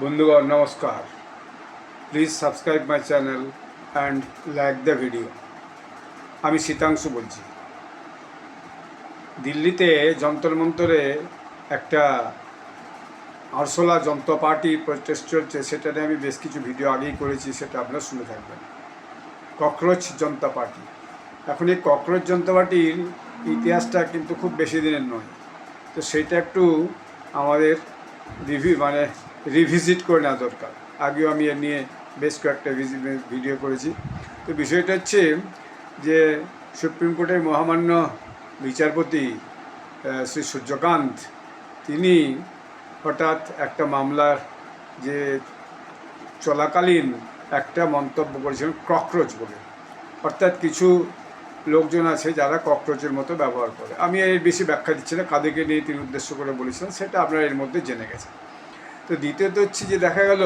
বন্ধুগণ নমস্কার। Please subscribe my channel and like the video. আমি শীতাংশু বলছি। দিল্লিতে যন্তর মন্তরে একটা আরশোলা জনতা পার্টির প্রচেষ্টা চলছে, সেটা নিয়ে আমি বেশ কিছু ভিডিও আগেই করেছি, সেটা আপনারা শুনে থাকবেন। ককরোচ জনতা পার্টি। এখন এই ককরোচ জনতা পার্টির ইতিহাসটা কিন্তু খুব বেশি দিনের নয়, তো সেইটা একটু আমাদের রিভিজিট করে নেওয়া দরকার। আগেও আমি এ নিয়ে বেশ কয়েকটা ভিডিও করেছি। তো বিষয়টা হচ্ছে যে সুপ্রিম কোর্টের মহামান্য বিচারপতি শ্রী সূর্যকান্ত, তিনি হঠাৎ একটা মামলার যে চলাকালীন একটা মন্তব্য করেছিলেন ককরোচ বলে। অর্থাৎ কিছু লোকজন আছে যারা ককরোচের মতো ব্যবহার করে। আমি এর বেশি ব্যাখ্যা দিচ্ছি না, কাদেরকে নিয়ে তিনি উদ্দেশ্য করে বলেছিলেন সেটা আপনারা এর মধ্যে জেনে গেছেন। তো দ্বিতীয়ত হচ্ছে যে দেখা গেল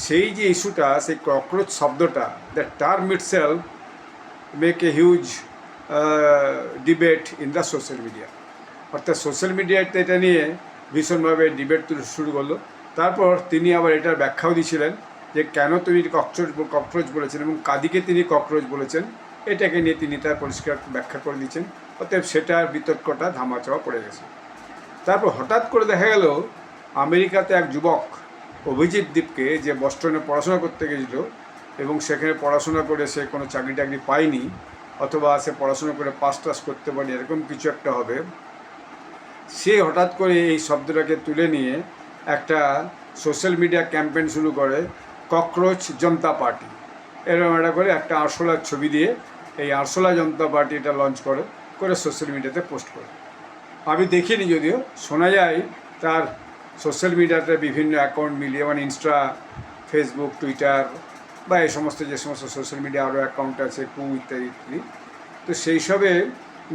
সেই যে ইস্যুটা, সেই ককরোচ শব্দটা, the term itself make a huge debate in the social media. অর্থাৎ সোশ্যাল মিডিয়াতে এটা নিয়ে ভীষণভাবে ডিবেট শুরু করলো। তারপর তিনি আবার এটার ব্যাখ্যাও দিয়েছিলেন যে কেন তিনি ককরোচ বলেছেন এবং কাদিকে তিনি ককরোচ বলেছেন, এটাকে নিয়ে তিনি তার পরিষ্কার ব্যাখ্যা করে দিয়েছেন। অতএব সেটার বিতর্কটা ধামাচাপা পড়ে গেছে। তারপর হঠাৎ করে দেখা গেল আমেরিকাতে এক যুবক অভিজিৎ দীপকে, যে বস্টনে পড়াশোনা করতে গেছিল এবং সেখানে পড়াশোনা করে সে কোনো চাকরি টাকরি পায়নি, অথবা সে পড়াশোনা করে পাস টাস করতে পারেনি, এরকম কিছু একটা হবে, সে হঠাৎ করে এই শব্দটাকে তুলে নিয়ে একটা সোশ্যাল মিডিয়া ক্যাম্পেইন শুরু করে, ককরোচ জনতা পার্টি এরকম একটা করে একটা আরশোলার ছবি দিয়ে এই আরশোলা জনতা পার্টি এটা লঞ্চ করে সোশ্যাল মিডিয়াতে পোস্ট করে। আমি দেখিনি, যদিও শোনা যায় তার সোশ্যাল মিডিয়াতে বিভিন্ন অ্যাকাউন্ট মিলিয়ে, মানে ইনস্টা, ফেসবুক, টুইটার বা এই সমস্ত যে সমস্ত সোশ্যাল মিডিয়া আরও অ্যাকাউন্ট আছে, ইত্যাদি ইত্যাদি, তো সেই সবে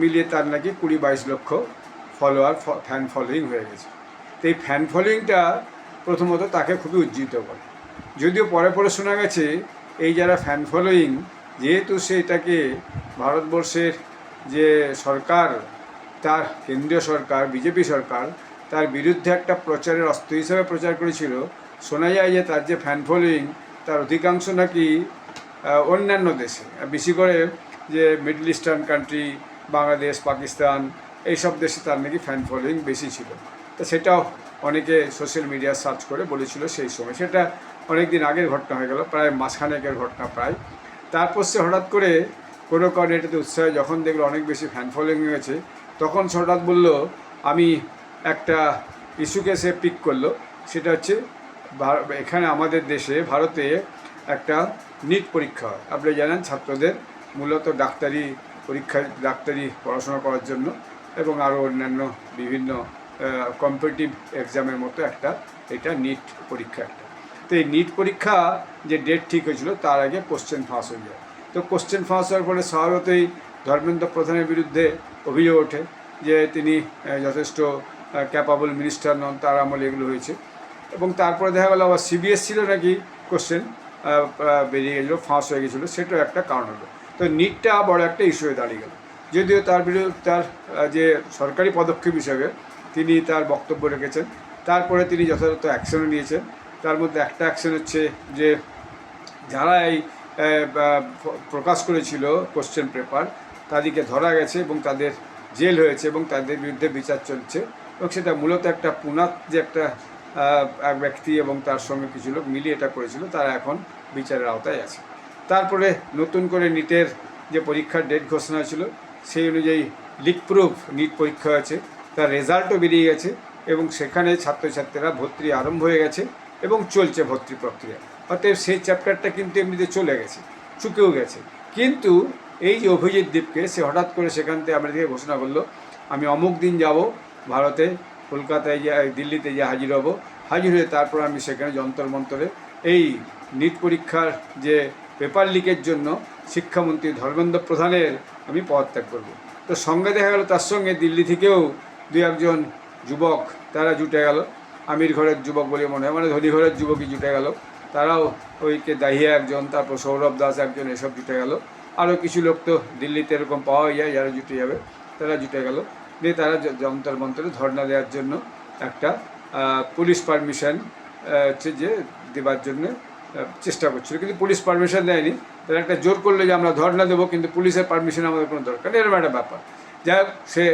মিলিয়ে তার নাকি 20-22 লক্ষ ফলোয়ার, ফ্যান ফলোয়িং হয়ে গেছে। তো এই ফ্যান ফলোয়িংটা প্রথমত তাকে খুবই উজ্জীবিত করে। যদিও পরে পরে শোনা গেছে এই যারা ফ্যান ফলোয়িং, যেহেতু সেটাকে ভারতবর্ষের যে সরকার, তার কেন্দ্রীয় সরকার বিজেপি সরকার, তার বিরুদ্ধে একটা প্রচারের অস্ত্র হিসাবে প্রচার করেছিল, শোনা যায় যে তার যে ফ্যান ফলোয়িং তার অধিকাংশ নাকি অন্যান্য দেশে, বেশি করে যে middle eastern country, Bangladesh, Pakistan, এইসব দেশে তার নাকি ফ্যান ফলোয়িং বেশি ছিল। তো সেটাও অনেকে সোশ্যাল মিডিয়া সার্চ করে বলেছিল সেই সময়। সেটা অনেক দিন আগের ঘটনা হয়ে গেল, প্রায় মাসখানেকের ঘটনা প্রায়। তারপর সে হঠাৎ করে কোনো কারণে এটাতে উৎসাহে যখন দেখলো অনেক বেশি ফ্যান ফলোয়িং হয়ে গেছে, তখন সে হঠাৎ বললো, আমি একটা ইস্যুকে সে পিক করলো, সেটা হচ্ছে এখানে আমাদের দেশে ভারতে একটা নিট পরীক্ষা হয়। আপনি জানেন ছাত্রদের মূলত ডাক্তারি পড়াশোনা করার জন্য এবং আরও অন্যান্য বিভিন্ন কম্পিটিটিভ এক্সামের মতো এটা নিট পরীক্ষা একটা। তো এই নিট পরীক্ষা যে ডেট ঠিক হয়েছিল তার আগে কোশ্চেন ফাঁস হয়ে যায়। তো কোশ্চেন ফাঁস হওয়ার ফলে স্বভাবতই ধর্মেন্দ্র প্রধানের বিরুদ্ধে অভিযোগ ওঠে যে তিনি যথেষ্ট ক্যাপাবল মিনিস্টার নন, তার আমলে এগুলো হয়েছে। এবং তারপরে দেখা গেলো আবার সিবিএসসিরও নাকি কোশ্চেন বেরিয়ে গেছিলো, ফাঁস হয়ে গেছিলো, সেটাও একটা কারণ হলো। তো নিটটা বড় একটা ইস্যু হয়ে দাঁড়িয়ে গেল। যদিও তার বিরুদ্ধে তার যে সরকারি পদক্ষেপ হিসাবে তিনি তার বক্তব্য রেখেছেন, তারপরে তিনি যথাযথ অ্যাকশনও নিয়েছেন। তার মধ্যে একটা অ্যাকশন হচ্ছে যে যারা এই প্রকাশ করেছিল কোশ্চেন পেপার, তাদেরকে ধরা গেছে এবং তাদের জেল হয়েছে এবং তাদের বিরুদ্ধে বিচার চলছে। এবং সেটা মূলত একটা পুনাত যে একটা এক ব্যক্তি এবং তার সঙ্গে কিছু লোক মিলিয়ে এটা করেছিল, তারা এখন বিচারের আওতায় আছে। তারপরে নতুন করে নিটের যে পরীক্ষার ডেট ঘোষণা ছিল, সেই অনুযায়ী লিক প্রুফ নিট পরীক্ষা হয়েছে, তার রেজাল্টও বেরিয়ে গেছে এবং সেখানে ছাত্রছাত্রীরা ভর্তি আরম্ভ হয়ে গেছে এবং চলছে ভর্তি প্রক্রিয়া। অতএব সেই চ্যাপ্টারটা কিন্তু এমনিতে চলে গেছে, চুকেও গেছে। কিন্তু এই যে অভিজিৎ দীপকে, সে হঠাৎ করে সেখান থেকে আমাদেরকে ঘোষণা করলো, আমি অমুক দিন যাব ভারতে, কলকাতায় দিল্লিতে হাজির হব, হাজির হয়ে তারপর আমি সেখানে যন্তর মন্তরে এই নিট পরীক্ষার যে পেপার লিকের জন্য শিক্ষামন্ত্রী ধর্মেন্দ্র প্রধানের আমি পদত্যাগ করব। তো সঙ্গে দেখা গেল তার সঙ্গে দিল্লি থেকেও 2-1 যুবক তারা জুটে গেল, আমির ঘরের যুবক বলে মনে হয়, মানে ধনী ঘরের যুবকই জুটে গেল। তারাও ওইকে দাহিয়া একজন, তারপর সৌরভ দাস একজন, এসব জুটে গেল। আরও কিছু লোক তো দিল্লিতে এরকম পাওয়াই যায় যারা জুটে যাবে, তারা জুটে গেল। দিয়ে তারা যন্তর মন্তরে ধর্ণা দেওয়ার জন্য একটা পুলিশ পারমিশন হচ্ছে যে দেবার জন্য চেষ্টা করছিল, কিন্তু পুলিশ পারমিশন দেয়নি। তারা একটা জোর করলো যে আমরা ধর্ণা দেবো, কিন্তু পুলিশের পারমিশন আমাদের কোনো দরকার নেই, এরকম একটা ব্যাপার। যাই হোক, সে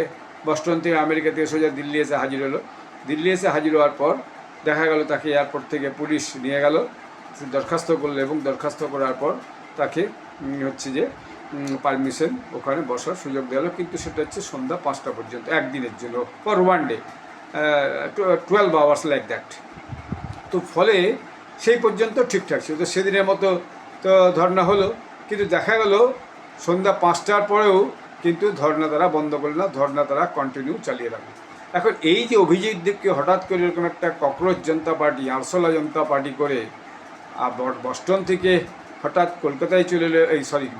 বস্টন থেকে আমেরিকা থেকে সোজা দিল্লি এসে হাজির হলো। দিল্লি এসে হাজির হওয়ার পর দেখা গেল তাকে এয়ারপোর্ট থেকে পুলিশ নিয়ে গেল, দরখাস্ত করলো, এবং দরখাস্ত করার পর তাকে হচ্ছে যে পারমিশন ওখানে বসার সুযোগ দেওয়া হলো, কিন্তু সেটা হচ্ছে সন্ধ্যা 5টা পর্যন্ত, একদিনের জন্য, for one day, 12 hours like that. তো ফলে সেই পর্যন্ত ঠিকঠাক ছিল, তো সেদিনের মতো তো ধর্না হলো। কিন্তু দেখা গেল সন্ধ্যা 5টার পরেও কিন্তু ধর্না তারা বন্ধ করল না, ধর্না তারা কন্টিনিউ চালিয়ে রাখলো। এখন এই যে অভিজিৎ দেবকে হঠাৎ করে এরকম একটা ককরোচ জনতা পার্টি, আরসোলা জনতা পার্টি করে বস্টন থেকে হঠাৎ কলকাতায় চলে এলো,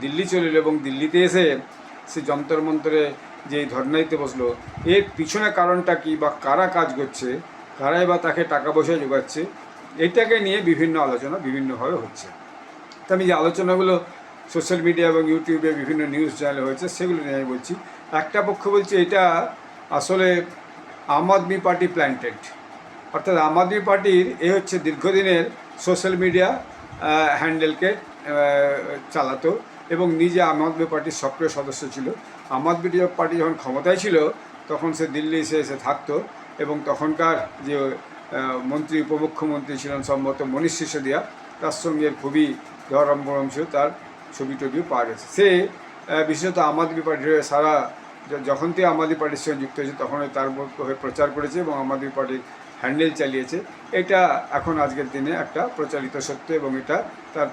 দিল্লি চলে এলো, এবং দিল্লিতে এসে সে যন্তর মন্তরে যে ধর্না দিতে বসলো, এর পিছনে কারণটা কী, বা কারা কাজ করছে, কারাই বা তাকে টাকা পয়সা যোগাচ্ছে, এটাকে নিয়ে বিভিন্ন আলোচনা বিভিন্নভাবে হচ্ছে। তো আমি যে আলোচনাগুলো সোশ্যাল মিডিয়া এবং ইউটিউবে বিভিন্ন নিউজ চ্যানেলে হয়েছে সেগুলো নিয়ে আমি বলছি। একটা পক্ষ বলছে এটা আসলে আম আদমি পার্টি প্ল্যান্টেড, অর্থাৎ আম আদমি পার্টির হচ্ছে দীর্ঘদিনের সোশ্যাল মিডিয়া হ্যান্ডেলকে চালাতো, এবং নিজে আম আদমি পার্টির সক্রিয় সদস্য ছিল। আম আদমি পার্টি যখন ক্ষমতায় ছিল তখন সে দিল্লি এসে থাকতো, এবং তখনকার যে মন্ত্রী উপমুখ্যমন্ত্রী ছিলেন সম্ভবত মনীষ সিসোদিয়া, তার সঙ্গে খুবই ধরম বরম ছিল, তার ছবি টবিও পাওয়া গেছে। সে বিশেষত আম আদমি পার্টির সারা যখন থেকে আম আদমি পার্টির সঙ্গে যুক্ত হয়েছে তখন তার হয়ে প্রচার করেছে এবং আম আদমি পার্টির হ্যান্ডেল চালিয়েছে। এটা এখন আজকের দিনে একটা প্রচারিত সত্য, এবং এটা তার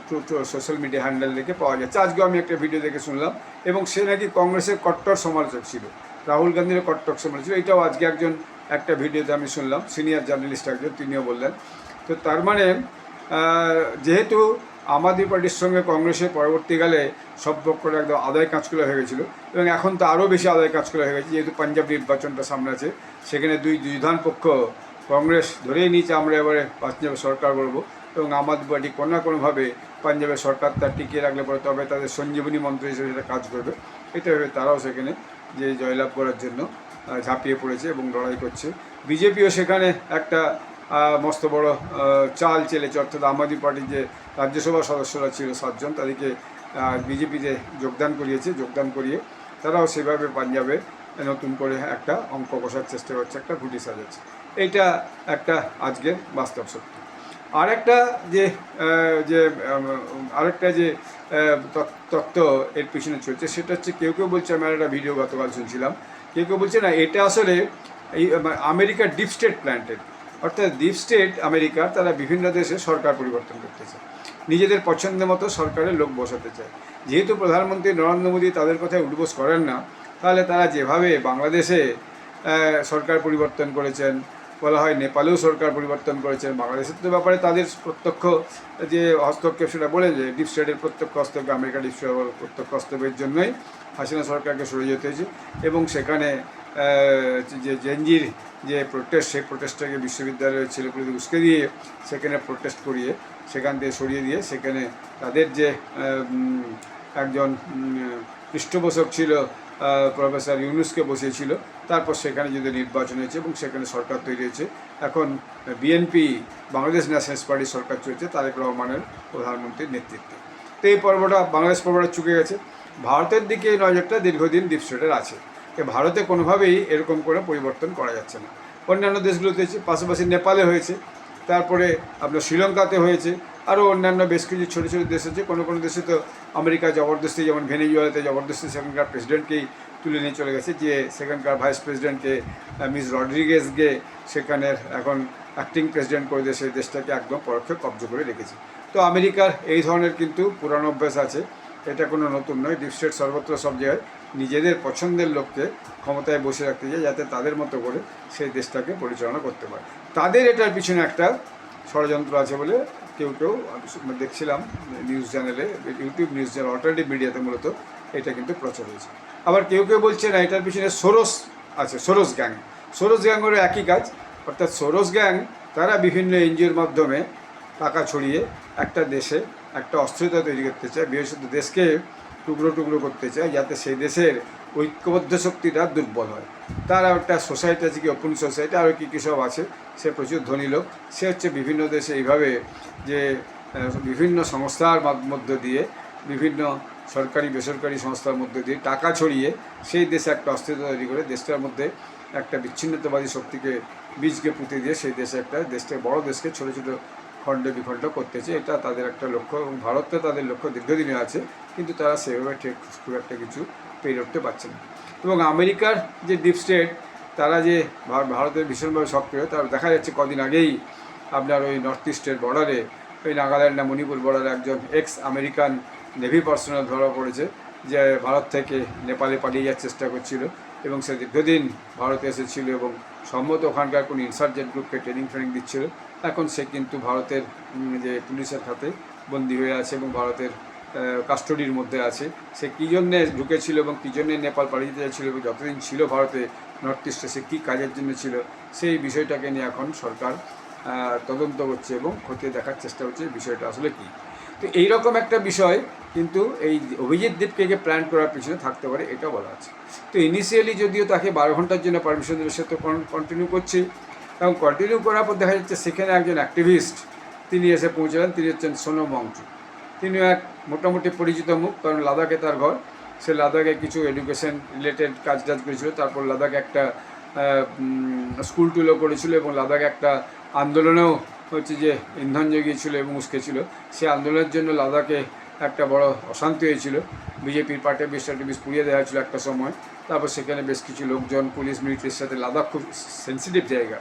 সোশ্যাল মিডিয়া হ্যান্ডেল দেখে পাওয়া যাচ্ছে। আজকেও আমি একটা ভিডিও দেখে শুনলাম, এবং সে নাকি কংগ্রেসের কট্টর সমালোচক ছিল, রাহুল গান্ধীর কট্টর সমালোচক। এটাও আজকে একটা ভিডিওতে আমি শুনলাম, সিনিয়র জার্নালিস্ট একজন, তিনিও বললেন। তো তার মানে যেহেতু আম আদমি পার্টির সঙ্গে কংগ্রেসের পরবর্তীকালে সম্পর্কটা একদম আদায় কাঁচকুলা হয়ে গেছিলো, এবং এখন তো আরও বেশি আদায় কাঁচকুলা হয়ে গেছে, যেহেতু পাঞ্জাব নির্বাচনটা সামনে আছে। সেখানে দুই যুধান পক্ষ, কংগ্রেস ধরেই নিয়েছে আমরা এবারে পাঞ্জাবে সরকার করবো, এবং আম আদমি পার্টি কোনো না কোনোভাবে পাঞ্জাবের সরকার তার টিকিয়ে রাখলে পরে তবে তাদের সঞ্জীবনী মন্ত্র হিসেবে সেটা কাজ করবে। এটা ভেবে তারাও সেখানে যে জয়লাভ করার জন্য ঝাঁপিয়ে পড়েছে এবং লড়াই করছে। বিজেপিও সেখানে একটা মস্ত বড় চাল চেলেছে, অর্থাৎ আম আদমি পার্টির যে রাজ্যসভার সদস্যরা ছিল 7 জন, তাদেরকে বিজেপিতে যোগদান করিয়ে তারাও সেভাবে পাঞ্জাবে নতুন করে একটা অঙ্ক কষার চেষ্টা করছে, একটা ঘুটি সাজাচ্ছে। এইটা একটা আজকের বাস্তব সত্য। আরেকটা যে আরেকটা যে তত্ত্ব এর পিছনে চলছে সেটা হচ্ছে, কেউ কেউ বলছে, আমি একটা ভিডিও গতকাল শুনছিলাম, কেউ কেউ বলছে না এটা আসলে এই আমেরিকার ডিপ স্টেট প্ল্যান্টেড, অর্থাৎ ডিপ স্টেট আমেরিকার, তারা বিভিন্ন দেশে সরকার পরিবর্তন করতে চায়, নিজেদের পছন্দ মতো সরকারের লোক বসাতে চায়। যেহেতু প্রধানমন্ত্রী নরেন্দ্র মোদী তাদের কথায় উঠবোস করেন না, তাহলে তারা যেভাবে বাংলাদেশে সরকার পরিবর্তন করেছেন, বলা হয় নেপালেও সরকার পরিবর্তন করেছেন, বাংলাদেশের তো ব্যাপারে তাদের প্রত্যক্ষ যে হস্তক্ষেপ সেটা বলে যে ডিপ স্টেটের প্রত্যক্ষ হস্তক্ষেপ, আমেরিকা ডিপ স্টেটের প্রত্যক্ষ হস্তক্ষেপের জন্যই হাসিনা সরকারকে সরে যেতে হয়েছে, এবং সেখানে যে জেনজির যে প্রোটেস্ট, সেই প্রোটেস্টটাকে বিশ্ববিদ্যালয়ের ছেলেপুলেদের উস্কে দিয়ে সেখানে প্রোটেস্ট করিয়ে সেখান থেকে সরিয়ে দিয়ে সেখানে তাদের যে একজন পৃষ্ঠপোষক ছিল প্রফেসর ইউনুসকে বসিয়েছিল, তারপর সেখানে যদি নির্বাচন হয়েছে এবং সেখানে সরকার তৈরি হয়েছে। এখন বিএনপি, বাংলাদেশ ন্যাশনালিস্ট পার্টি সরকার চলছে তারেক রহমানের প্রধানমন্ত্রীর নেতৃত্বে। তো এই পর্বটা, বাংলাদেশ পর্বটা চুকে গেছে। ভারতের দিকে এই নজরটা দীর্ঘদিন ডিপ স্টেটের আছে, ভারতে কোনোভাবেই এরকম করে পরিবর্তন করা যাচ্ছে না। অন্যান্য দেশগুলোতে হয়েছে, পাশাপাশি নেপালে হয়েছে, তারপরে আপনার শ্রীলঙ্কাতে হয়েছে, আরও অন্যান্য বেশ কিছু ছোটো ছোটো দেশ আছে। কোনো কোনো দেশে তো আমেরিকা জবরদস্তি, যেমন ভেনেজুয়েলাতে জবরদস্তি সেখানকার প্রেসিডেন্টকেই তুলে নিয়ে চলে গেছে, যে সেখানকার ভাইস প্রেসিডেন্টকে মিস রড্রিগেজকে সেখানের এখন অ্যাক্টিং প্রেসিডেন্ট করে দিয়ে সেই দেশটাকে একদম পরোক্ষে কব্জা করে রেখেছে। তো আমেরিকার এই ধরনের কিন্তু পুরানো অভ্যাস আছে, এটা কোনো নতুন নয়। ডিপ স্টেট সর্বত্র সব জায়গায় নিজেদের পছন্দের লোককে ক্ষমতায় বসে রাখতে চায়, যাতে তাদের মতো করে সেই দেশটাকে পরিচালনা করতে পারে। তাদের এটার পিছনে একটা ষড়যন্ত্র আছে বলে কেউ কেউ দেখছিলাম নিউজ চ্যানেলে, ইউটিউব নিউজ চ্যানেল, অল্টারনেটিভ মিডিয়াতে মূলত এটা কিন্তু প্রচার হয়েছে। আবার কেউ কেউ বলছে না, এটার পিছনে সোরস আছে, সোরস গ্যাংয়েরও একই কাজ, অর্থাৎ সোরস গ্যাং তারা বিভিন্ন এনজিওর মাধ্যমে টাকা ছড়িয়ে একটা দেশে একটা অস্থিরতা তৈরি করতে চায়, বিশেষত দেশকে টুকরো টুকরো করতে চায়, যাতে সেই দেশের ঐক্যবদ্ধ শক্তিটা দুর্বল হয়। তার একটা সোসাইটি আছে কি ওপেন সোসাইটি, আরও কী কী সব আছে, সে প্রচুর ধনী লোক, সে হচ্ছে বিভিন্ন দেশে এইভাবে যে বিভিন্ন সংস্থার মধ্য দিয়ে, বিভিন্ন সরকারি বেসরকারি সংস্থার মধ্যে দিয়ে টাকা ছড়িয়ে সেই দেশে একটা অস্থিরতা তৈরি করে দেশটার মধ্যে একটা বিচ্ছিন্নতাবাদী শক্তিকে বীজকে পুঁতে দিয়ে সেই দেশে একটা দেশকে বড় দেশকে ছোটো ছোটো খণ্ডে বিখণ্ড করতেছে। এটা তাদের একটা লক্ষ্য, এবং ভারতে তাদের লক্ষ্য দীর্ঘদিনে আছে, কিন্তু তারা সেভাবে ঠিক খুব একটা কিছু পেরে উঠতে পারছে না। এবং আমেরিকার যে ডিপ স্টেট, তারা যে ভারতের ভীষণভাবে সক্রিয়, তার দেখা যাচ্ছে কদিন আগেই আপনার ওই নর্থ ইস্টের বর্ডারে, ওই নাগাল্যান্ড না মণিপুর বর্ডারে একজন এক্স আমেরিকান নেভি পার্সোনাল ধরা পড়েছে, যে ভারত থেকে নেপালে পালিয়ে যাওয়ার চেষ্টা করছিল, এবং সে দীর্ঘদিন ভারতে এসেছিল এবং সম্ভবত ওখানকার কোনো ইনসার্জেন্ট গ্রুপকে ট্রেনিং দিচ্ছিল। এখন সে কিন্তু ভারতের যে পুলিশের হাতে বন্দী হয়ে আছে এবং ভারতের কাস্টডির মধ্যে আছে। সে কী জন্যে ঢুকেছিল এবং কী জন্যে নেপাল পালিয়ে যেতে চাইছিল এবং যতদিন ছিল ভারতে নর্থ ইস্টে সে কী কাজের জন্য ছিল, সেই বিষয়টাকে নিয়ে এখন সরকার তদন্ত করছে এবং খতিয়ে দেখার চেষ্টা করছে বিষয়টা আসলে কী। তো এইরকম একটা বিষয় কিন্তু এই অভিজিৎ দীপকে প্ল্যান করার পিছনে থাকতে পারে, এটা বলা আছে। তো ইনিশিয়ালি যদিও তাকে 12 ঘন্টার জন্য পারমিশন দিল, সে তো কন্টিনিউ করছে, এবং কন্টিনিউ করার পর দেখা যাচ্ছে সেখানে একজন অ্যাক্টিভিস্ট তিনি এসে পৌঁছালেন। তিনি হচ্ছেন সোনম ওয়াংচুক। তিনি এক মোটামুটি পরিচিত মুখ, কারণ লাদাখে তার ঘর। সে লাদাখে কিছু এডুকেশন রিলেটেড কাজ করেছিল, তারপর লাদাখে একটা স্কুল টুলও করেছিল, এবং লাদাখে একটা আন্দোলনেও হচ্ছে যে ইন্ধন জগিয়েছিল এবং উস্কেছিল। সে আন্দোলনের জন্য লাদাখে একটা বড় অশান্তি হয়েছিল, বিজেপির পার্টি বিশ পুড়িয়ে দেওয়া হয়েছিল একটা সময়। তারপর সেখানে বেশ কিছু লোকজন, পুলিশ মিলিটারির সাথে, লাদাখ খুব সেন্সিটিভ জায়গা,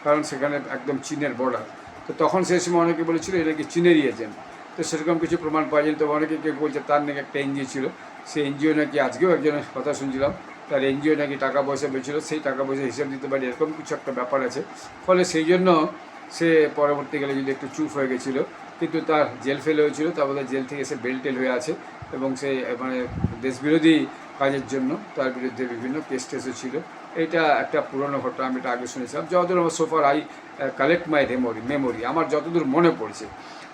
কারণ সেখানে একদম চীনের বর্ডার। তো তখন সেই সময় অনেকে বলেছিল এটা কি চীনেরই এজেন্ট। তো সেরকম কিছু প্রমাণ পাওয়া যায়। তো অনেকে কেউ বলছে তার নাকি একটা এনজিও ছিল, সেই এনজিও নাকি, আজকেও একজনের কথা শুনছিলাম, তার এনজিও নাকি টাকা পয়সা পেয়েছিল, সেই টাকা পয়সা হিসাব দিতে পারে, এরকম কিছু একটা ব্যাপার আছে। ফলে সেই জন্য সে পরবর্তীকালে যদি একটু চুপ হয়ে গেছিলো, কিন্তু তার জেল ফেল হয়েছিল, তারপরে জেল থেকে এসে বেল হয়ে আছে, এবং সে মানে দেশবিরোধী কাজের জন্য তার বিরুদ্ধে বিভিন্ন কেস টেসও ছিল। এটা একটা পুরনো ঘটনা, আমি এটা আগে শুনেছিলাম। যতদূর আমার সোফার আই কালেক্ট মাই মেমোরি, আমার যতদূর মনে পড়ছে।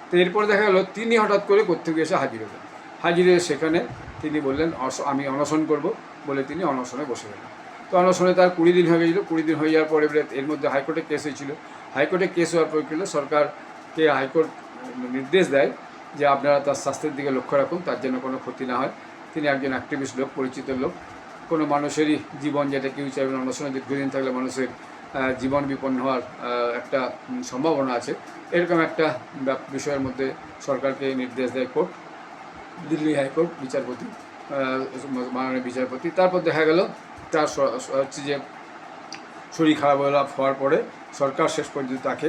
তো এরপর দেখা গেলো তিনি হঠাৎ করে কোত্থেকে এসে হাজির হলেন। হাজির হয়ে সেখানে তিনি বললেন আমি অনশন করব বলে তিনি অনশনে বসে গেলেন। তো অনশনে তার 20 দিন হয়ে গেছিলো। 20 দিন হয়ে যাওয়ার পরে এর মধ্যে হাইকোর্টে কেস হয়েছিল। হাইকোর্টে কেস হওয়ার পর কিন্তু সরকারকে হাইকোর্ট নির্দেশ দেয় যে আপনারা তার স্বাস্থ্যের দিকে লক্ষ্য রাখুন, তার জন্য কোনো ক্ষতি না হয়। তিনি একজন অ্যাক্টিভিস্ট লোক, পরিচিত লোক। কোনো মানুষেরই জীবন, যেটা কেউ চাইবে না, অনশনে দীর্ঘদিন থাকলে মানুষের জীবন বিপন্ন হওয়ার একটা সম্ভাবনা আছে, এরকম একটা বিষয়ের মধ্যে সরকারকে নির্দেশ দেয় কোর্ট, দিল্লি হাইকোর্ট বিচারপতি, মাননীয় বিচারপতি। তারপর দেখা গেল তার হচ্ছে যে শরীর খারাপ হওয়ার পরে সরকার শেষ পর্যন্ত তাকে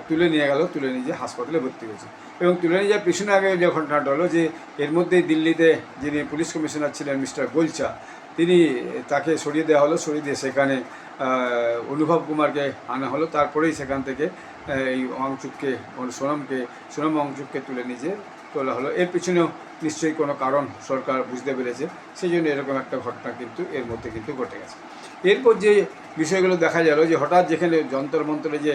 তুলে নিয়ে গেল, তুলে নিয়ে যেয়ে হাসপাতালে ভর্তি হয়েছে। এবং তুলে নিয়ে যাওয়ার পিছনে আগে যে ঘটনাটা হলো, যে এর মধ্যেই দিল্লিতে যিনি পুলিশ কমিশনার ছিলেন মিস্টার গোলচা, তাকে সরিয়ে দেওয়া হলো। সরিয়ে দিয়ে সেখানে অনুভব কুমারকে আনা হলো। তারপরেই সেখান থেকে এই সোনম ওয়াংচুককে তুলে নিয়ে তোলা হলো। এর পিছনেও নিশ্চয়ই কোনো কারণ সরকার বুঝতে পেরেছে, সেই জন্য এরকম একটা ঘটনা কিন্তু এর মধ্যে কিন্তু ঘটে গেছে। এরপর যে বিষয়গুলো দেখা গেল, যে হঠাৎ যেখানে যন্তর মন্ত্রে যে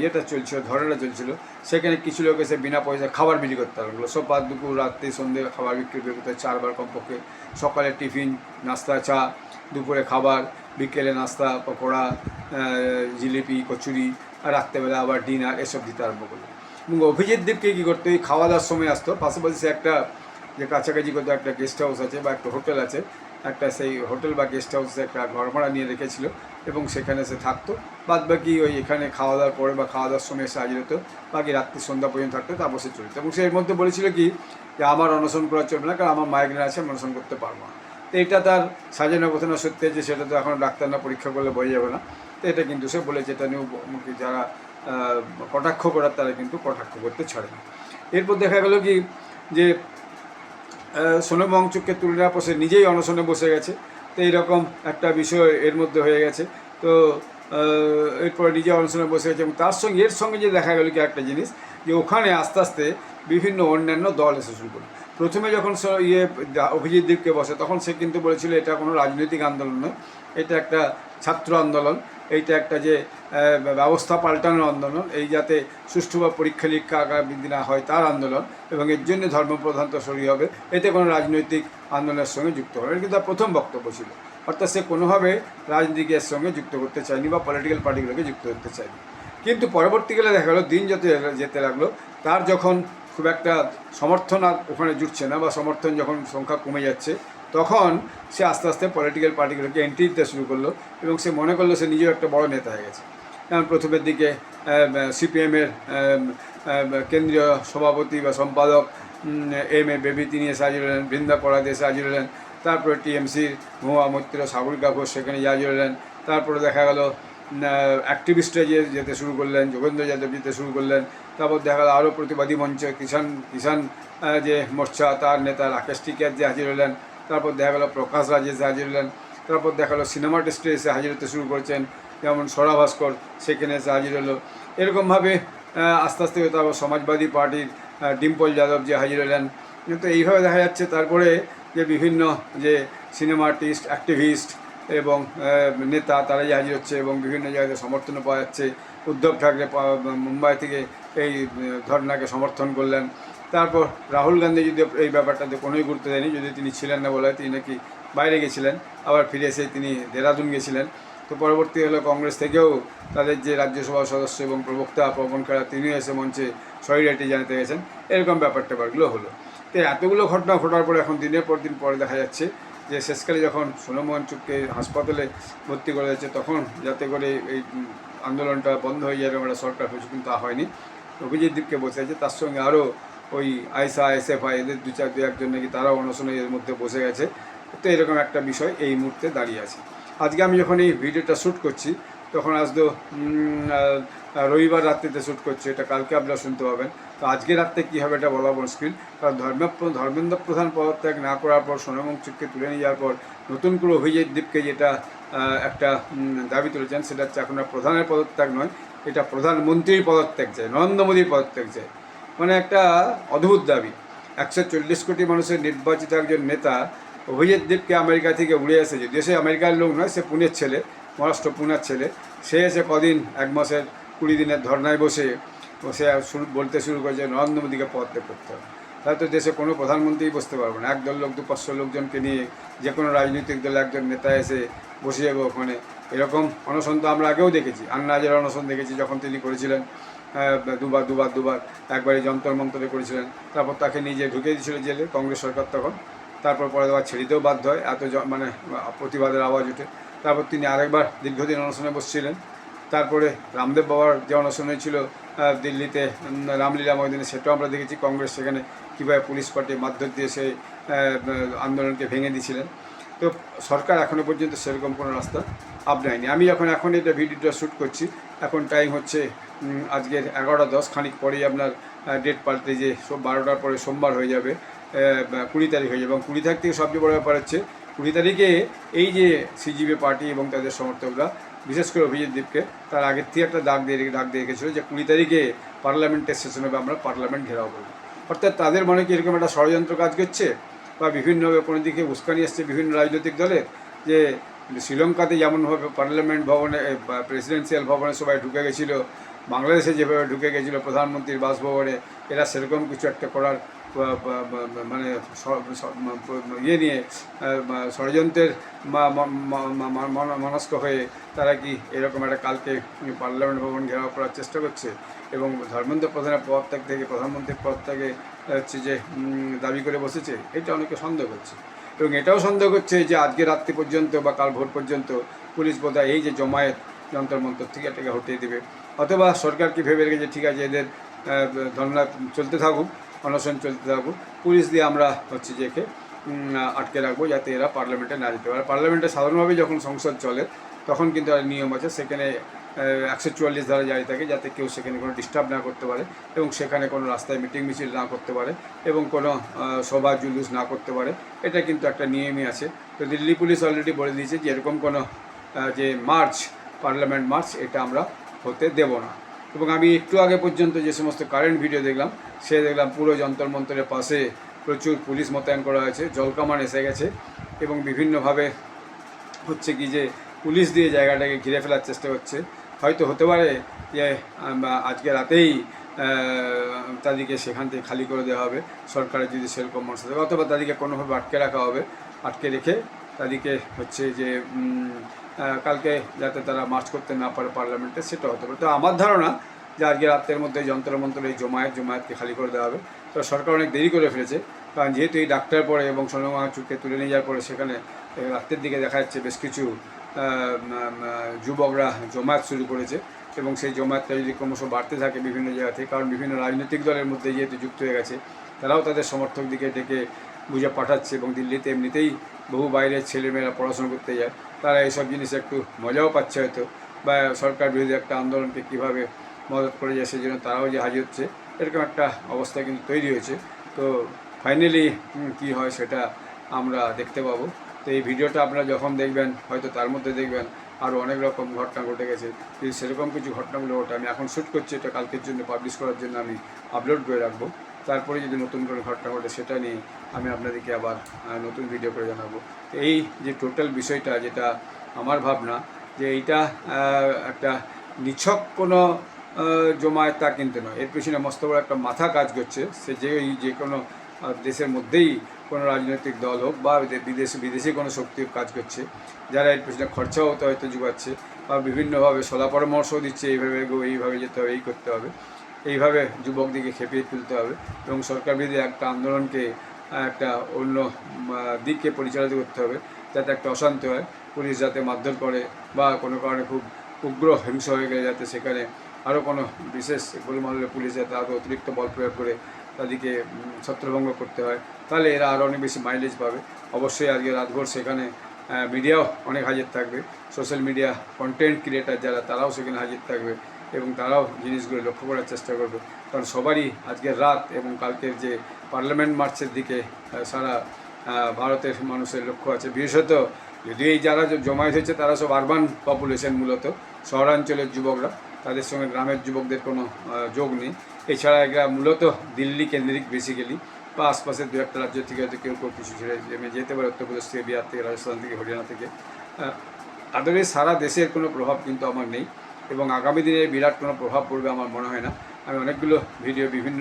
ইয়েটা চলছিল, ধরনাটা চলছিল, সেখানে কিছু লোক এসে বিনা পয়সায় খাবার বিক্রি করতে লাগলো। সব দুপুর রাত্রি সন্ধ্যে খাবার বিক্রি করতে, 4 বার কমপক্ষে। সকালে টিফিন, নাস্তা, চা, দুপুরে খাবার, বিকেলে নাস্তা, পকোড়া, জিলিপি, কচুরি, আর রাত্রেবেলা আবার ডিনার, এসব দিতে আরম্ভ করলো। এবং অভিজিৎ দেবকে কী করতো, এই খাওয়া দাওয়ার সময় আসতো, পাশাপাশি সে একটা যে কাছাকাছি কোথাও একটা গেস্ট হাউস আছে বা একটা হোটেল আছে, একটা সেই হোটেল বা গেস্ট হাউসে একটা ঘর ভাড়া নিয়ে রেখেছিল, এবং সেখানে সে থাকতো। বাদ বাকি ওই এখানে খাওয়া দাওয়ার পরে বা খাওয়া দাওয়ার সময় এসে হাজির হতো, বাকি রাত্রি সন্ধ্যা পর্যন্ত থাকতো, তারপর সে চলতো। এবং সে এর মধ্যে বলেছিল কি, যে আমার অনশন করা চলবে না, কারণ আমার মাইগ্রেন আছে, আমি অনশন করতে পারবো না। তো এটা তার সাজানো ঘটনা সত্যি, যে সেটা তো এখন ডাক্তার না পরীক্ষা করলে বোঝা যাবে না। তো এটা কিন্তু সে বলেছে, এটা নিয়েও যারা কটাক্ষ করার তারা কিন্তু কটাক্ষ করতে ছাড়ে না। এরপর দেখা গেল কি, যে সোনম ওয়াংচুককে তুলে নেওয়ার পর সে নিজেই অনশনে বসে গেছে। তো এইরকম একটা বিষয় এর মধ্যে হয়ে গেছে। তো এরপরে নিজে অনশনে বসে গেছে, এবং তার সঙ্গে এর সঙ্গে যে দেখা গেল কি একটা জিনিস, যে ওখানে আস্তে আস্তে বিভিন্ন অন্যান্য দল এসে শুরু করলো। প্রথমে যখন অভিজিৎ দেবকে বসে, তখন সে কিন্তু বলেছিল এটা কোনো রাজনৈতিক আন্দোলন নয়, এটা একটা ছাত্র আন্দোলন, এইটা একটা যে ব্যবস্থা পাল্টানোর আন্দোলন, এই যাতে সুষ্ঠুভাবে পরীক্ষা নিরীক্ষা আগামী দিনে হয় তার আন্দোলন, এবং এর জন্য ধর্মপ্রধান তো সরিয়ে হবে, এতে কোনো রাজনৈতিক আন্দোলনের সঙ্গে যুক্ত হবে। এটা কিন্তু তার প্রথম বক্তব্য ছিল। অর্থাৎ সে কোনোভাবে রাজনীতিকের সঙ্গে যুক্ত করতে চায়নি বা পলিটিক্যাল পার্টিগুলোকে যুক্ত করতে চায়নি। কিন্তু পরবর্তীকালে দেখা গেলো দিন যত যেতে লাগলো, তার যখন খুব একটা সমর্থন আর ওখানে জুটছে না বা সমর্থন যখন সংখ্যা কমে যাচ্ছে, তখন সে আস্তে আস্তে পলিটিক্যাল পার্টিগুলোকে এন্ট্রি দিতে শুরু করলো এবং সে মনে করলো সে নিজেও একটা বড় নেতা হয়ে গেছে। যেমন প্রথমের দিকে সিপিএমের কেন্দ্রীয় সভাপতি বা সম্পাদক এম.এ. বেবি তিনি এসে হাজির হলেন, বৃন্দা পরাদ এসে হাজির হলেন, তারপরে টিএমসির মহুয়া মৈত্র, সাগরিকা ঘোষ সেখানে হাজির হলেন। তারপরে দেখা গেল অ্যাক্টিভিস্টরা যেতে শুরু করলেন, যোগেন্দ্র যাদব যেতে শুরু করলেন। তারপর দেখা গেল আরও প্রতিবাদী মঞ্চ কিষাণ যে মোর্চা তার নেতা রাকেশ টিকিয়ার যে হাজির হলেন। তারপর দেখা গেল প্রকাশ রাজ এসে হাজির হলেন। তারপর দেখা গেলো সিনেমা টেস্টে এসে হাজির হতে শুরু করেছেন, যেমন স্বরা ভাস্কর সেখানে এসে হাজির হলো। এরকমভাবে আস্তে আস্তে তারপর সমাজবাদী পার্টির ডিম্পল যাদব যে হাজির হলেন। তো এইভাবে দেখা যাচ্ছে তারপরে যে বিভিন্ন যে সিনেমা আর্টিস্ট, অ্যাক্টিভিস্ট এবং নেতা তারা যে হাজির হচ্ছে এবং বিভিন্ন জায়গায় সমর্থনও পাওয়া যাচ্ছে। উদ্ধব ঠাকরে মুম্বাই থেকে এই ধর্নাকে সমর্থন করলেন। তারপর রাহুল গান্ধী যদি এই ব্যাপারটাতে কোনোই গুরুত্ব দেয়নি, যদি তিনি ছিলেন না বলে তিনি নাকি বাইরে গেছিলেন, আবার ফিরে এসে তিনি দেহরাদুন গেছিলেন। তো পরবর্তী হলো কংগ্রেস থেকেও তাদের যে রাজ্যসভার সদস্য এবং প্রবক্তা পবন খেরা তিনিও এসে মঞ্চে সরিয়াটি জানাতে গেছেন। এরকম ব্যাপারগুলো হলো। তো এতগুলো ঘটনা ঘটার পরে এখন দিনের পর দিন পরে দেখা যাচ্ছে যে শেষকালে যখন সোনম ওয়াংচুককে হাসপাতালে ভর্তি করা হয়েছে, তখন যাতে করে এই আন্দোলনটা বন্ধ হয়ে যাবে আমরা সরকার হয়েছে, কিন্তু তা হয়নি। অভিজিৎ দীপকে বসে আছে, তার সঙ্গে আরও ওই আইসা এসএফআই এদের দু একজন নাকি তারাও অনশনে এর মধ্যে বসে গেছে। তো এরকম একটা বিষয় এই মুহূর্তে দাঁড়িয়ে আছে। আজকে আমি যখন এই ভিডিওটা শ্যুট করছি তখন আজ তো রবিবার রাত্রিতে শ্যুট করছি, এটা কালকে আপনারা শুনতে পাবেন। তো আজকে রাত্রে কী হবে এটা বলা মুশকিল, কারণ ধর্মেন্দ্র প্রধান পদত্যাগ না করার পর সোনম ওয়াংচুককে তুলে নিয়ে যাওয়ার পর নতুন করে অভিজিৎ দীপকে যেটা একটা দাবি তুলেছেন, সেটা হচ্ছে এখন আর প্রধানের পদত্যাগ নয়, এটা প্রধানমন্ত্রীর পদত্যাগ চাই, নরেন্দ্র মোদীর পদত্যাগ চাই। মানে একটা অদ্ভুত দাবি। 140 কোটি মানুষের নির্বাচিত একজন নেতা অভিজিৎ দীপকে আমেরিকা থেকে উড়ে এসেছে, দেশে আমেরিকার লোক নয়, সে পুনের ছেলে, মহারাষ্ট্র পুনের ছেলে। সে এসে কদিন 1 মাসের 20 দিনের ধর্নায় বসে বলতে শুরু করেছে নরেন্দ্র মোদীকে পদত্যাগ করতে হবে। তাহলে তো দেশে কোনো প্রধানমন্ত্রী বসতে পারবে না। একদল লোক 200-500 লোকজনকে নিয়ে যে কোনো রাজনৈতিক দলের একজন নেতা এসে বসে যাবে ওখানে। এরকম অনশন তো আমরা আগেও দেখেছি, আন্না হাজারে অনশন দেখেছি যখন তিনি করেছিলেন দুবার, একবারই যন্তর মন্তরে করেছিলেন। তারপর তাকে নিজে ঢুকে দিয়েছিল জেলে কংগ্রেস সরকার তখন। তারপর পরে আবার ছেড়েতেও বাধ্য হয়, এত মানে প্রতিবাদের আওয়াজ ওঠে। তারপর তিনি আরেকবার দীর্ঘদিন অনশনে বসছিলেন। তারপরে রামদেব বাবার যে অনশন হয়েছিল দিল্লিতে রামলীলা ময়দানে, সেটাও আমরা দেখেছি কংগ্রেস সেখানে কীভাবে পুলিশ পার্টির মারধর দিয়ে সেই আন্দোলনকে ভেঙে দিয়েছিলেন। তো সরকার এখনও পর্যন্ত সেরকম কোনো রাস্তা আপনায়নি। আমি এখন এটা ভিডিওটা শ্যুট করছি, এখন টাইম হচ্ছে আজকের 11:10, খানিক পরেই আপনার ডেট পাল্টে যে 12টার পরে সোমবার হয়ে যাবে, 20 তারিখ হয়ে যাবে। এবং 20 তারিখ থেকে সবচেয়ে বড় ব্যাপার হচ্ছে 20 তারিখে এই যে সিজিবি পার্টি এবং তাদের সমর্থকরা, বিশেষ করে অভিজিৎ দীপকে তার আগের থেকে একটা ডাক দিয়ে রেখেছিল যে 20 তারিখে পার্লামেন্টের সেশন হবে, আমরা পার্লামেন্ট ঘেরাও করব। অর্থাৎ তাদের মনে কি এরকম একটা ষড়যন্ত্র কাজ করছে বা বিভিন্নভাবে কোনো দিকে উস্কানি আসছে বিভিন্ন রাজনৈতিক দলের, যে শ্রীলঙ্কাতে যেমনভাবে পার্লামেন্ট ভবনে প্রেসিডেন্সিয়াল ভবনে সবাই ঢুকে গেছিলো, বাংলাদেশে যেভাবে ঢুকে গেছিলো প্রধানমন্ত্রীর বাসভবনে, এরা সেরকম কিছু একটা করার মানে ইয়ে নিয়ে ষড়যন্ত্রের মনস্ক হয়ে তারা কি এরকম একটা কালকে পার্লামেন্ট ভবন ঘেরাও করার চেষ্টা করছে এবং ধর্মেন্দ্র প্রধানের পদত্যাগ থেকে প্রধানমন্ত্রীর পদত্যাগে হচ্ছে যে দাবি করে বসেছে, এটা অনেকে সন্দেহ করছে। এবং এটাও সন্দেহ করছে যে আজকে রাত্রি পর্যন্ত বা কাল ভোর পর্যন্ত পুলিশ বোধহয় এই যে জমায়েত যন্তর মন্তর থেকে এটাকে হটিয়ে দেবে, অথবা সরকার কি ভেবে রেখেছে ঠিক আছে এদের ধর্না চলতে থাকুক, অনশন চলতে থাকুক, পুলিশ দিয়ে আমরা হচ্ছে যে একে আটকে রাখবো যাতে এরা পার্লামেন্টে না যেতে পারে। পার্লামেন্টে সাধারণভাবে যখন সংসদ চলে তখন কিন্তু আর নিয়ম আছে, সেখানে 144 ধারা জারি থাকে যাতে কেউ সেখানে কোনো ডিস্টার্ব না করতে পারে এবং সেখানে কোনো রাস্তায় মিটিং মিছিল না করতে পারে এবং কোনো সভা জুলুস না করতে পারে, এটা কিন্তু একটা নিয়মই আছে। তো দিল্লি পুলিশ অলরেডি বলে দিয়েছে যে এরকম কোনো যে মার্চ, পার্লামেন্ট মার্চ, এটা আমরা হতে দেব না। এবং আমি একটু আগে পর্যন্ত যে সমস্ত কারেন্ট ভিডিও দেখলাম, সে দেখলাম পুরো যন্তর মন্তরের পাশে প্রচুর পুলিশ মোতায়েন করা হয়েছে, জলকামান এসে গেছে এবং বিভিন্নভাবে হচ্ছে কি যে পুলিশ দিয়ে জায়গাটাকে ঘিরে ফেলার চেষ্টা করছে। হয়তো হতে পারে যে আজকে রাতেই তাদেরকে সেখান থেকে খালি করে দেওয়া হবে, সরকারের যদি সেরকম মনসা থাকে, অথবা তাদেরকে কোনোভাবে আটকে রাখা হবে, আটকে রেখে তাদেরকে হচ্ছে যে কালকে যাতে তারা মার্চ করতে না পারে পার্লামেন্টে, সেটা হতে পারে। তো আমার ধারণা যে আজকে রাতের মধ্যে যন্ত্রমন্ত্র এই জমায়েতকে খালি করে দেওয়া হবে। তো সরকার অনেক দেরি করে ফেলেছে, কারণ যেহেতু এই ডাক্তার পরে এবং সোনাম ওয়াংচুককে তুলে নিয়ে যাওয়ার পরে সেখানে রাতের দিকে দেখা যাচ্ছে বেশ কিছু যুবকরা জমায়েত শুরু করেছে, এবং সেই জমায়েতটা যদি ক্রমশ বাড়তে থাকে বিভিন্ন জায়গা থেকে, কারণ বিভিন্ন রাজনৈতিক দলের মধ্যে যেহেতু যুক্ত হয়ে গেছে, তারাও তাদের সমর্থক দিকে ডেকে বুঝে পাঠাচ্ছে, এবং দিল্লিতে এমনিতেই বহু বাইরের ছেলেমেয়েরা পড়াশোনা করতে যায়, তারা এইসব জিনিসে একটু মজাও পাচ্ছে হয়তো, বা সরকার বিরোধী একটা আন্দোলনকে কীভাবে মদত করে যায় সেই জন্য তারাও যে হাজির হচ্ছে, এরকম একটা অবস্থা কিন্তু তৈরি হয়েছে। তো ফাইনালি কী হয় সেটা আমরা দেখতে পাবো। তো এই ভিডিওটা আপনারা যখন দেখবেন হয়তো তার মধ্যে দেখবেন আরও অনেক রকম ঘটনা ঘটে গেছে। যদি সেরকম কিছু ঘটনাগুলো ঘটে, আমি এখন শ্যুট করছি, এটা কালকের জন্য পাবলিশ করার জন্য আমি আপলোড করে রাখবো। তারপরে যদি নতুন করে ঘটনা ঘটে সেটা নিয়ে আমি আপনাদেরকে আবার নতুন ভিডিও করে জানাবো। এই যে টোটাল বিষয়টা, যেটা আমার ভাবনা যে এইটা একটা নিছক কোনো জমায়েত তা কিন্তু নয়, এর পেছনে মস্ত বড় একটা মাথা কাজ করছে। সে যে কোনো দেশের মধ্যেই কোনো রাজনৈতিক দল হোক বা বিদেশি কোনো শক্তি কাজ করছে, যারা এর পেছনে খরচাও হয়তো যোগাচ্ছে বা বিভিন্নভাবে সলা পরামর্শও দিচ্ছে, এইভাবে এইভাবে যেতে হবে, এই করতে হবে, এইভাবে যুবকদিকে খেপিয়ে তুলতে হবে, এবং সরকার বিরোধী একটা আন্দোলনকে একটা অন্য দিককে পরিচালিত করতে হবে, যাতে একটা অশান্তি হয়, পুলিশ যাতে মারধর করে বা কোনো কারণে খুব উগ্র হিংসা হয়ে গেলে যাতে সেখানে আরও কোনো বিশেষ গোলমাল হলে পুলিশ যাতে আরও অতিরিক্ত বল প্রয়োগ করে তাদেরকে ছত্রভঙ্গ করতে হয়, তাহলে এরা আরও অনেক বেশি মাইলেজ পাবে। অবশ্যই আজকে রাতভর সেখানে মিডিয়াও অনেক হাজির থাকবে, সোশ্যাল মিডিয়া কন্টেন্ট ক্রিয়েটার যারা, তারাও সেখানে হাজির থাকবে, এবং তারাও জিনিসগুলো লক্ষ্য করার চেষ্টা করবে, কারণ সবারই আজকের রাত এবং কালকের যে পার্লামেন্ট মার্চের দিকে সারা ভারতের মানুষের লক্ষ্য আছে। বিশেষত যদিও এই যারা জমায়েত হয়েছে তারা সব আরবান পপুলেশন, মূলত শহরাঞ্চলের যুবকরা, তাদের সঙ্গে গ্রামের যুবকদের কোনো যোগ নেই। এছাড়া এরা মূলত দিল্লি কেন্দ্রিক বেসিক্যালি, বা আশপাশের দু একটা রাজ্য থেকে হয়তো কেউ কিছু ছেড়ে যেতে পারে, উত্তরপ্রদেশ থেকে, বিহার থেকে, রাজস্থান থেকে, হরিয়ানা থেকে। তাদের সারা দেশের কোনো প্রভাব কিন্তু আমার নেই, এবং আগামী দিনে বিরাট কোনো প্রভাব পড়বে আমার মনে হয় না। আমি অনেকগুলো ভিডিও বিভিন্ন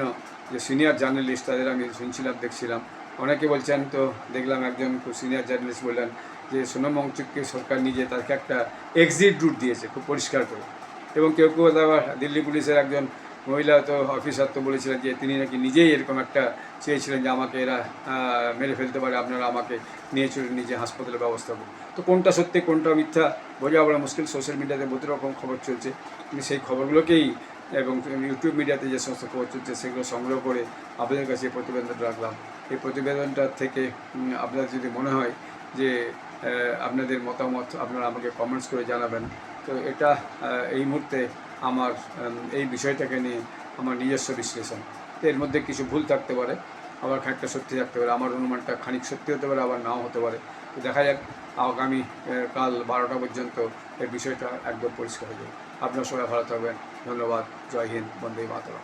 যে সিনিয়র জার্নালিস্ট তাদের আমি শুনছিলাম, দেখছিলাম, অনেকে বলছেন, তো দেখলাম একজন খুব সিনিয়র জার্নালিস্ট বললেন যে সোনাম ওয়াংচুককে সরকার নিজে তাকে একটা এক্সিট রুট দিয়েছে খুব পরিষ্কার করে, এবং কেউ আবার দিল্লি পুলিশের একজন মহিলা তো অফিসার তো বলেছিলেন যে তিনি নাকি নিজেই এরকম একটা চেয়েছিলেন যে আমাকে এরা মেরে ফেলতে পারে, আপনারা আমাকে নিয়ে চলে নিজে হাসপাতালের ব্যবস্থা করুন। তো কোনটা সত্যি কোনটা মিথ্যা বোঝা বড় মুশকিল। সোশ্যাল মিডিয়াতে বহু রকম খবর চলছে, কিন্তু সেই খবরগুলোকেই এবং ইউটিউব মিডিয়াতে যে সমস্ত খবর চলছে সেগুলো সংগ্রহ করে আপনাদের কাছে এই প্রতিবেদনটা রাখলাম। এই প্রতিবেদনটা থেকে আপনাদের যদি মনে হয় যে আপনাদের মতামত আপনারা আমাকে কমেন্টস করে জানাবেন। তো এটা এই মুহূর্তে আমার এই বিষয়টাকে নিয়ে আমার নিজস্ব বিশ্লেষণ। তো এর মধ্যে কিছু ভুল থাকতে পারে, আবার খানিকটা সত্যি থাকতে পারে, আমার অনুমানটা খানিক সত্যি হতে পারে, আবার নাও হতে পারে। তো দেখা যাক, আগামী কাল 12টা পর্যন্ত এই বিষয়টা একদম পরিষ্কার হয়ে যাবে। আপনারা সবাই ভালো থাকবেন। ধন্যবাদ। জয় হিন্দ। বন্দে মাতরম।